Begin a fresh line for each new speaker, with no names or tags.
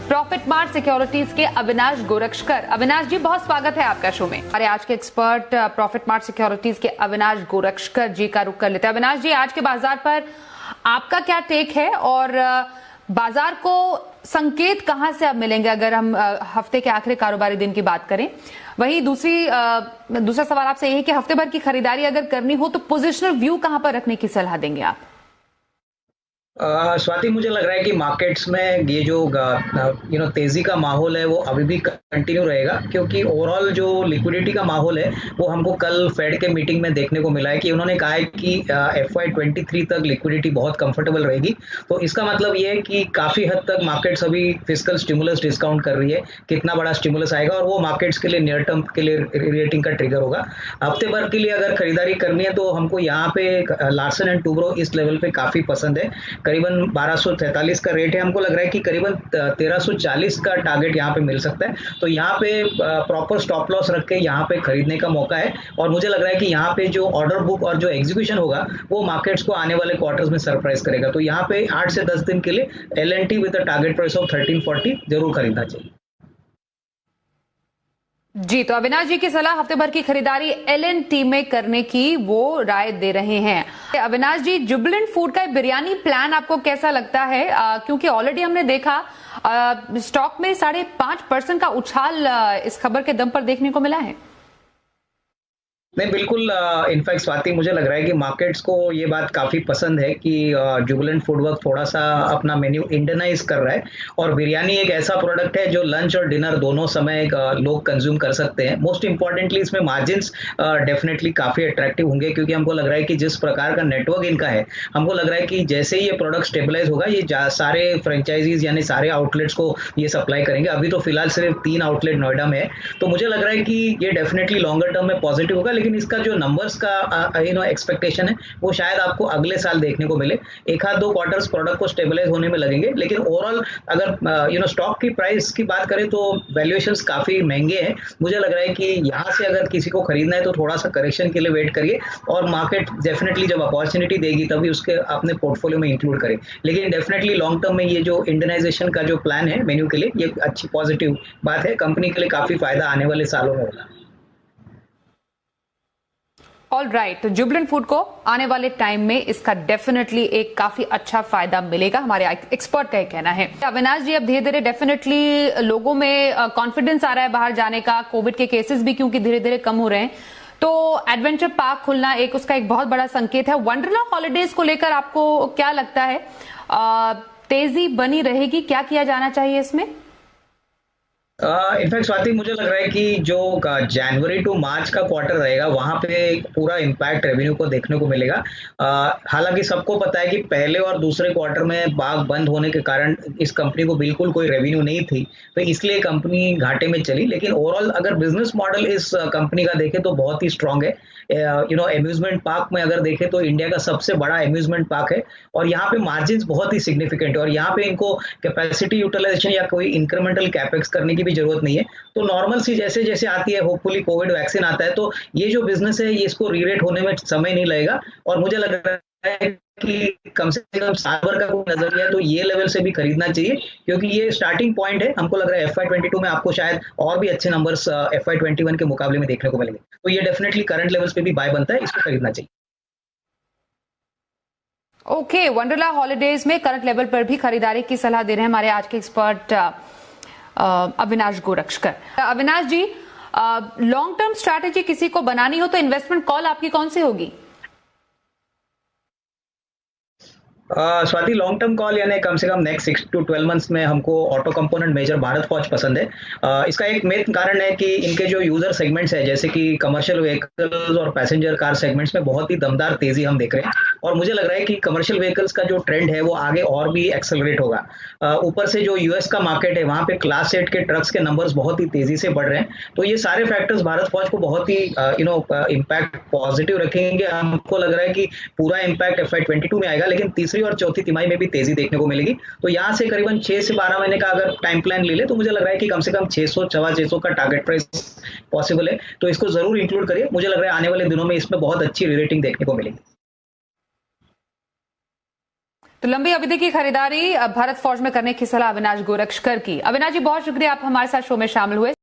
Profit mart securities के अविनाश गोरक्षकर। अविनाश जी, बहुत स्वागत है आपका शो में। हमारे आज के एक्सपर्ट प्रॉफिट मार्ट सिक्योरिटीज के अविनाश गोरक्षकर जी का रुख कर लेते हैं। अविनाश जी, आज के बाजार पर आपका क्या टेक है और बाजार को संकेत कहां से अब मिलेंगे अगर हम हफ्ते के आखिरी कारोबारी दिन की बात करें? वही दूसरा सवाल आपसे यही कि हफ्ते भर की खरीदारी अगर करनी हो तो पोजिशनल व्यू कहां पर रखने की सलाह देंगे आप?
स्वाति, मुझे लग रहा है कि मार्केट्स में ये जो तेजी का माहौल है वो अभी भी कंटिन्यू रहेगा, क्योंकि ओवरऑल जो लिक्विडिटी का माहौल है वो हमको कल फेड के मीटिंग में देखने को मिला है कि उन्होंने कहा है कि FY23 तक लिक्विडिटी बहुत कंफर्टेबल रहेगी। तो इसका मतलब ये है कि काफी हद तक मार्केट्स अभी फिस्कल स्टिमुलस डिस्काउंट कर रही है। कितना बड़ा स्टिमुलस आएगा और वो मार्केट्स के लिए नियर टर्म के लिए रेटिंग का ट्रिगर होगा। हफ्ते भर के लिए अगर खरीदारी करनी है तो हमको यहाँ पे लार्सन एंड टूब्रो इस लेवल पे काफी पसंद है। करीबन 1243 का रेट है। हमको लग रहा है कि करीबन 1340 का टारगेट यहाँ पे मिल सकता है। तो यहाँ पे प्रॉपर स्टॉप लॉस रख के यहाँ पे खरीदने का मौका है। और मुझे लग रहा है कि यहाँ पे जो ऑर्डर बुक और जो एग्जीक्यूशन होगा वो मार्केट्स को आने वाले क्वार्टर्स में सरप्राइज करेगा। तो यहाँ पे 8 से 10 दिन के लिए LNT with a target price of 1340 जरूर खरीदना चाहिए।
जी, तो अविनाश जी की सलाह हफ्ते भर की खरीदारी LNT में करने की वो राय दे रहे हैं। अविनाश जी, जुबिलेंट फूड का बिरयानी प्लान आपको कैसा लगता है? क्योंकि ऑलरेडी हमने देखा स्टॉक में 5.5% का उछाल इस खबर के दम पर देखने को मिला है।
नहीं, बिल्कुल। इनफैक्ट स्वाति, मुझे लग रहा है कि मार्केट्स को ये बात काफी पसंद है कि जुबिलेंट फूडवर्क थोड़ा सा अपना मेन्यू इंडियनाइज कर रहा है। और बिरयानी एक ऐसा प्रोडक्ट है जो लंच और डिनर दोनों समय लोग कंज्यूम कर सकते हैं। मोस्ट इंपॉर्टेंटली इसमें मार्जिन्स डेफिनेटली काफी अट्रैक्टिव होंगे, क्योंकि हमको लग रहा है कि जिस प्रकार का नेटवर्क इनका है, हमको लग रहा है कि जैसे ही ये प्रोडक्ट स्टेबलाइज होगा ये सारे फ्रेंचाइजीज यानी सारे आउटलेट्स को ये सप्लाई करेंगे। अभी तो फिलहाल सिर्फ 3 आउटलेट नोएडा में है। तो मुझे लग रहा है कि ये डेफिनेटली लॉन्गर टर्म में पॉजिटिव होगा, लेकिन इसका जो नंबर्स का एक्सपेक्टेशन है वो शायद आपको अगले साल देखने को मिले। एक आध 2 क्वार्टर्स प्रोडक्ट को स्टेबलाइज होने में लगेंगे, लेकिन ओवरऑल अगर स्टॉक की प्राइस की बात करें तो वैल्यूएशंस काफी महंगे हैं। मुझे लग रहा है कि यहाँ से अगर किसी को खरीदना है तो थोड़ा सा करेक्शन के लिए वेट करिए और मार्केट डेफिनेटली जब अपॉर्चुनिटी देगी तभी उसके अपने पोर्टफोलियो में इंक्लूड करें। लेकिन डेफिनेटली लॉन्ग टर्म में ये जो इंडियनाइजेशन का जो प्लान है मेन्यू के लिए, ये अच्छी पॉजिटिव बात है। कंपनी के लिए काफी फायदा आने वाले सालों में होगा।
ऑल राइट, तो जुबिलेंट फूड को आने वाले टाइम में इसका डेफिनेटली एक काफी अच्छा फायदा मिलेगा, हमारे एक्सपर्ट का कहना है। अविनाश जी, अब धीरे धीरे डेफिनेटली लोगों में कॉन्फिडेंस आ रहा है बाहर जाने का। कोविड के केसेस भी क्योंकि धीरे धीरे कम हो रहे हैं, तो एडवेंचर पार्क खुलना उसका एक बहुत बड़ा संकेत है। वंडरला हॉलिडेज को लेकर आपको क्या लगता है? तेजी बनी रहेगी? क्या किया जाना चाहिए इसमें?
इनफैक्ट स्वाति, मुझे लग रहा है कि जो जनवरी टू मार्च का क्वार्टर रहेगा वहां पे पूरा इम्पैक्ट रेवेन्यू को देखने को मिलेगा। हालांकि सबको पता है कि पहले और दूसरे क्वार्टर में बाग बंद होने के कारण इस कंपनी को बिल्कुल कोई रेवेन्यू नहीं थी, तो इसलिए कंपनी घाटे में चली। लेकिन ओवरऑल अगर बिजनेस मॉडल इस कंपनी का देखें तो बहुत ही स्ट्रांग है। अम्यूजमेंट पार्क में अगर देखें तो इंडिया का सबसे बड़ा अम्यूजमेंट पार्क है और यहाँ पे मार्जिन बहुत ही सिग्निफिकेंट है और यहाँ पे इनको कैपेसिटी यूटिलाइजेशन या कोई इंक्रीमेंटल कैपेक्स करने की भी जरूरत नहीं है। तो नॉर्मल सी जैसे जैसे आती है, होपफुली कोविड वैक्सीन आता है तो ये जो बिजनेस है ये इसको रीरेट होने में समय नहीं लगेगा। और मुझे लग रहा है कि कम से कम साल भर का कोई नजरिया है तो ये लेवल से भी खरीदना चाहिए, क्योंकि ये स्टार्टिंग पॉइंट है। हमको लग रहा है FY22 में आपको शायद और भी अच्छे नंबर्स FY21 के मुकाबले में देखने को मिलेंगे। तो ये डेफिनेटली करंट लेवल्स पे भी बाय बनता है, इसको खरीदना चाहिए।
ओके, वंडरला हॉलिडेज में करंट लेवल पर भी खरीदारी की सलाह दे रहे हैं हमारे आज के एक्सपर्ट अविनाश गोरक्षकर। अविनाश जी, लॉन्ग टर्म स्ट्रैटेजी किसी को बनानी हो तो इन्वेस्टमेंट कॉल आपकी कौन सी होगी?
स्वाति, लॉन्ग टर्म कॉल यानी कम से कम नेक्स्ट 6 to 12 मंथ्स में हमको auto component major Bharat Forge पसंद है। इसका एक मेन कारण है कि इनके जो यूजर सेगमेंट्स है जैसे कि कमर्शियल व्हीकल्स और पैसेंजर कार सेगमेंट्स में बहुत ही दमदार तेजी हम देख रहे हैं और मुझे लग रहा है कि कमर्शियल व्हीकल्स का जो ट्रेंड है वो आगे और भी एक्सेलरेट होगा। ऊपर से जो यूएस का मार्केट है वहां पे क्लास 8 के ट्रक्स के नंबर्स बहुत ही तेजी से बढ़ रहे हैं। तो ये सारे फैक्टर्स भारत फॉर्ज को बहुत ही इम्पैक्ट पॉजिटिव रखेंगे। हमको लग रहा है कि पूरा इम्पैक्ट FY22 में आएगा, लेकिन तीसरी और चौथी तिमाही में भी तेजी देखने को मिलेगी। तो यहाँ से करीबन 6 से 12 महीने का अगर टाइम प्लान ले ले तो मुझे लग रहा है कि कम से कम 600 600 का टारगेट प्राइस पॉसिबल है। तो इसको जरूर इंक्लूड करिए। मुझे लग रहा है आने वाले दिनों में इसमें बहुत अच्छी रेटिंग देखने को मिलेगी।
तो लंबी अवधि की खरीदारी भारत फॉर्ज में करने की सलाह अविनाश गोरक्षकर की। अविनाश जी बहुत शुक्रिया, आप हमारे साथ शो में शामिल हुए।